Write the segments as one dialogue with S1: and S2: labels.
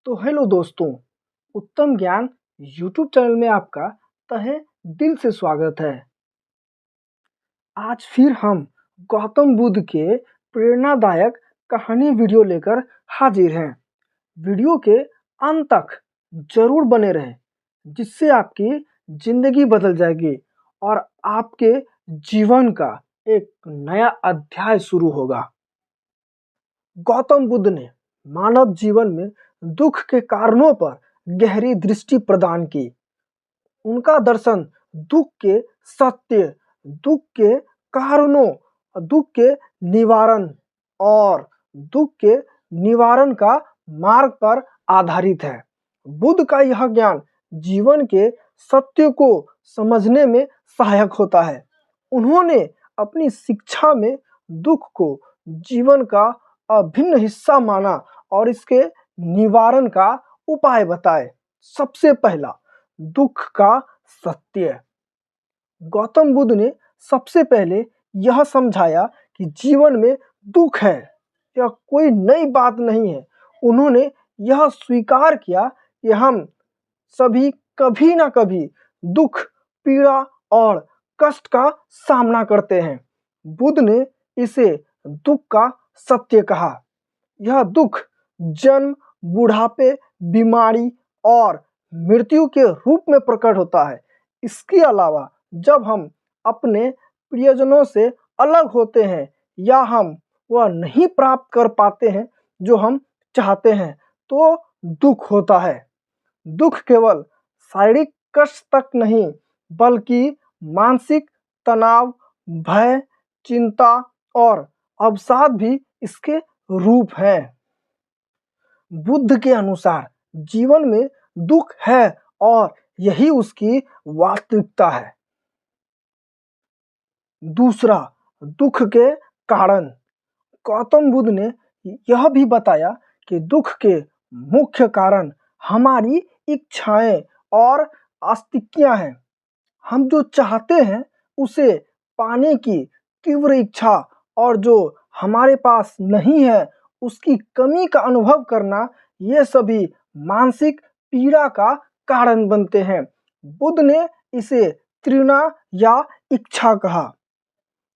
S1: तो हेलो दोस्तों, उत्तम ज्ञान यूट्यूब चैनल में आपका तहे दिल से स्वागत है। आज फिर हम गौतम बुद्ध के प्रेरणादायक कहानी वीडियो लेकर हाजिर हैं। वीडियो के अंत तक जरूर बने रहें, जिससे आपकी जिंदगी बदल जाएगी और आपके जीवन का एक नया अध्याय शुरू होगा। गौतम बुद्ध ने मानव जीवन में दुख के कारणों पर गहरी दृष्टि प्रदान की। उनका दर्शन दुख के सत्य, दुख के कारणों, दुख के निवारण और दुख के निवारण का मार्ग पर आधारित है। बुद्ध का यह ज्ञान जीवन के सत्य को समझने में सहायक होता है। उन्होंने अपनी शिक्षा में दुख को जीवन का अभिन्न हिस्सा माना और इसके निवारण का उपाय बताए। सबसे पहला, दुख का सत्य। गौतम बुद्ध ने सबसे पहले यह समझाया कि जीवन में दुख है, यह कोई नई बात नहीं है। उन्होंने यह स्वीकार किया कि हम सभी कभी ना कभी दुख, पीड़ा और कष्ट का सामना करते हैं। बुद्ध ने इसे दुख का सत्य कहा। यह दुख जन्म, बुढ़ापे, बीमारी और मृत्यु के रूप में प्रकट होता है। इसके अलावा जब हम अपने प्रियजनों से अलग होते हैं या हम वह नहीं प्राप्त कर पाते हैं जो हम चाहते हैं, तो दुख होता है। दुख केवल शारीरिक कष्ट तक नहीं, बल्कि मानसिक तनाव, भय, चिंता और अवसाद भी इसके रूप हैं। बुद्ध के अनुसार जीवन में दुख है और यही उसकी वास्तविकता है। दूसरा, दुख के कारण। गौतम बुद्ध ने यह भी बताया कि दुख के मुख्य कारण हमारी इच्छाएं और आस्तिक्यां हैं। हम जो चाहते हैं उसे पाने की तीव्र इच्छा और जो हमारे पास नहीं है उसकी कमी का अनुभव करना, ये सभी मानसिक पीड़ा का कारण बनते हैं। बुद्ध ने इसे तृष्णा या इच्छा कहा।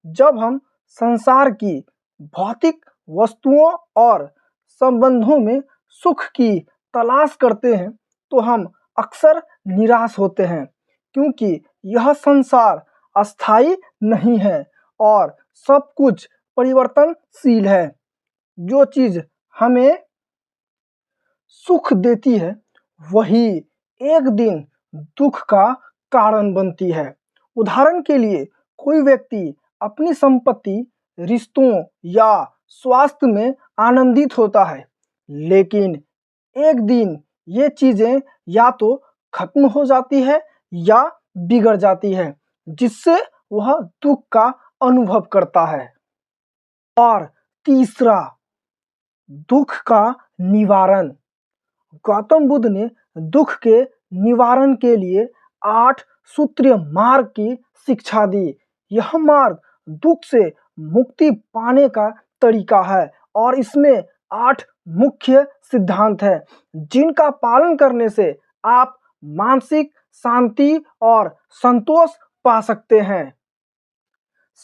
S1: जब हम संसार की भौतिक वस्तुओं और संबंधों में सुख की तलाश करते हैं तो हम अक्सर निराश होते हैं, क्योंकि यह संसार अस्थायी नहीं है और सब कुछ परिवर्तनशील है। जो चीज हमें सुख देती है वही एक दिन दुख का कारण बनती है। उदाहरण के लिए, कोई व्यक्ति अपनी संपत्ति, रिश्तों या स्वास्थ्य में आनंदित होता है, लेकिन एक दिन ये चीजें या तो खत्म हो जाती है या बिगड़ जाती है, जिससे वह दुख का अनुभव करता है। और तीसरा, दुख का निवारण। गौतम बुद्ध ने दुख के निवारण के लिए 8 सूत्रीय मार्ग की शिक्षा दी। यह मार्ग दुख से मुक्ति पाने का तरीका है और इसमें 8 मुख्य सिद्धांत हैं, जिनका पालन करने से आप मानसिक शांति और संतोष पा सकते हैं।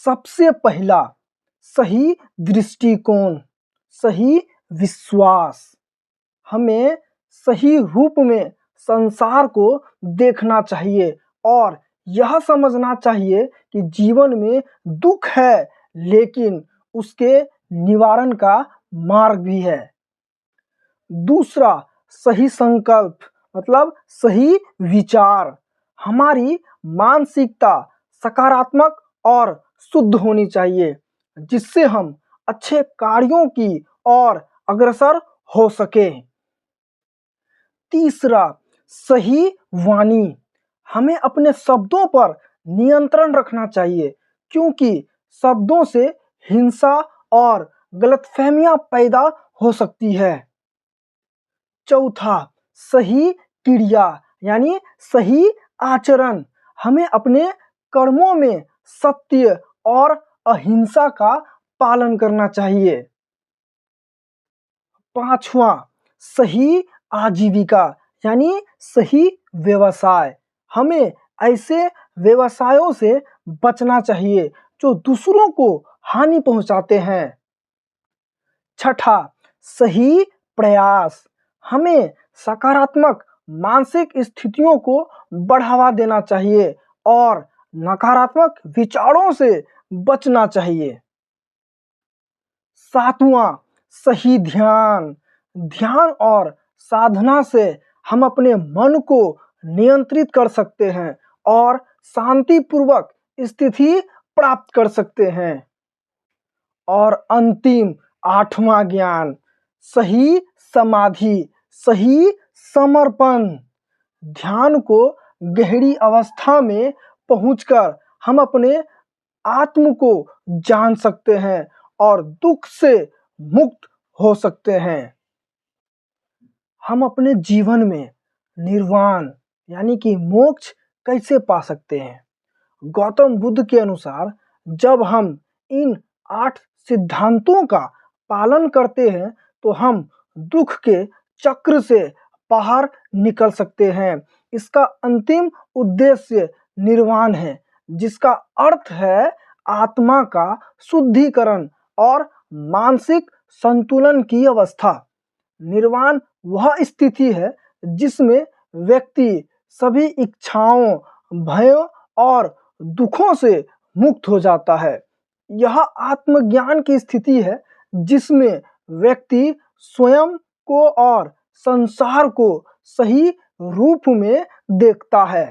S1: सबसे पहला, सही दृष्टिकोण, सही विश्वास। हमें सही रूप में संसार को देखना चाहिए और यह समझना चाहिए कि जीवन में दुख है, लेकिन उसके निवारण का मार्ग भी है। दूसरा, सही संकल्प मतलब सही विचार। हमारी मानसिकता सकारात्मक और शुद्ध होनी चाहिए, जिससे हम अच्छे कार्यों की ओर अग्रसर हो सके। तीसरा, सही वाणी। हमें अपने शब्दों पर नियंत्रण रखना चाहिए, क्योंकि शब्दों से हिंसा और गलतफहमियां पैदा हो सकती है। चौथा, सही क्रिया यानी सही आचरण। हमें अपने कर्मों में सत्य और अहिंसा का पालन करना चाहिए। पांचवा, सही आजीविका यानी सही व्यवसाय। हमें ऐसे व्यवसायों से बचना चाहिए जो दूसरों को हानि पहुंचाते हैं। छठा, सही प्रयास। हमें सकारात्मक मानसिक स्थितियों को बढ़ावा देना चाहिए और नकारात्मक विचारों से बचना चाहिए। सातवां, सही ध्यान। ध्यान और साधना से हम अपने मन को नियंत्रित कर सकते हैं और शांतिपूर्वक स्थिति प्राप्त कर सकते हैं। और अंतिम, आठवां ज्ञान, सही समाधि, सही समर्पण। ध्यान को गहरी अवस्था में पहुंचकर हम अपने आत्म को जान सकते हैं और दुख से मुक्त हो सकते हैं। हम अपने जीवन में निर्वाण यानी कि मोक्ष कैसे पा सकते हैं? गौतम बुद्ध के अनुसार जब हम इन 8 सिद्धांतों का पालन करते हैं तो हम दुख के चक्र से बाहर निकल सकते हैं। इसका अंतिम उद्देश्य निर्वाण है, जिसका अर्थ है आत्मा का शुद्धिकरण और मानसिक संतुलन की अवस्था। निर्वाण वह स्थिति है जिसमें व्यक्ति सभी इच्छाओं, भयों और दुखों से मुक्त हो जाता है। यह आत्मज्ञान की स्थिति है जिसमें व्यक्ति स्वयं को और संसार को सही रूप में देखता है।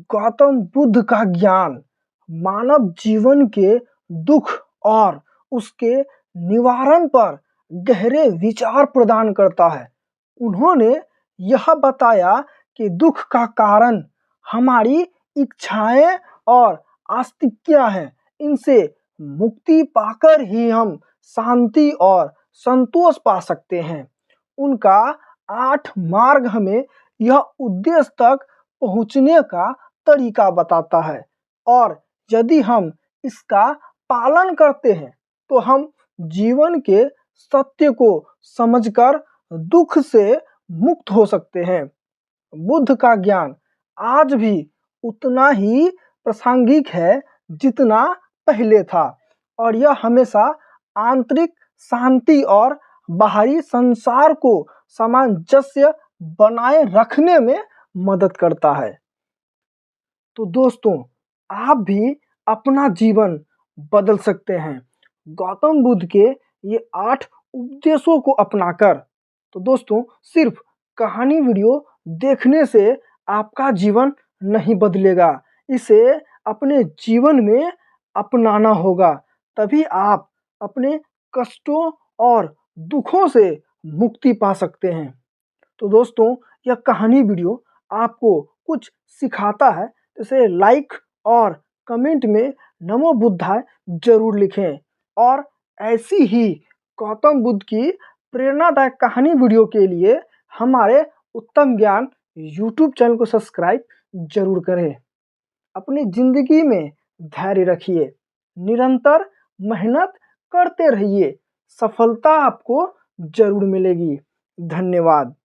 S1: गौतम बुद्ध का ज्ञान मानव जीवन के दुख और उसके निवारण पर गहरे विचार प्रदान करता है। उन्होंने यह बताया कि दुख का कारण हमारी इच्छाएं और आस्तिक्यां हैं। इनसे मुक्ति पाकर ही हम शांति और संतोष पा सकते हैं। उनका 8 मार्ग हमें यह उद्देश्य तक पहुंचने का तरीका बताता है और यदि हम इसका पालन करते हैं तो हम जीवन के सत्य को समझकर दुख से मुक्त हो सकते हैं। बुद्ध का ज्ञान आज भी उतना ही प्रासंगिक है जितना पहले था और यह हमेशा आंतरिक शांति और बाहरी संसार को सामंजस्य बनाए रखने में मदद करता है। तो दोस्तों, आप भी अपना जीवन बदल सकते हैं गौतम बुद्ध के ये 8 उपदेशों को अपनाकर। तो दोस्तों, सिर्फ कहानी वीडियो देखने से आपका जीवन नहीं बदलेगा, इसे अपने जीवन में अपनाना होगा, तभी आप अपने कष्टों और दुखों से मुक्ति पा सकते हैं। तो दोस्तों, यह कहानी वीडियो आपको कुछ सिखाता है तो इसे लाइक और कमेंट में नमो बुद्धाय जरूर लिखें और ऐसी ही गौतम बुद्ध की प्रेरणादायक कहानी वीडियो के लिए हमारे उत्तम ज्ञान यूट्यूब चैनल को सब्सक्राइब जरूर करें। अपनी जिंदगी में धैर्य रखिए, निरंतर मेहनत करते रहिए, सफलता आपको जरूर मिलेगी। धन्यवाद।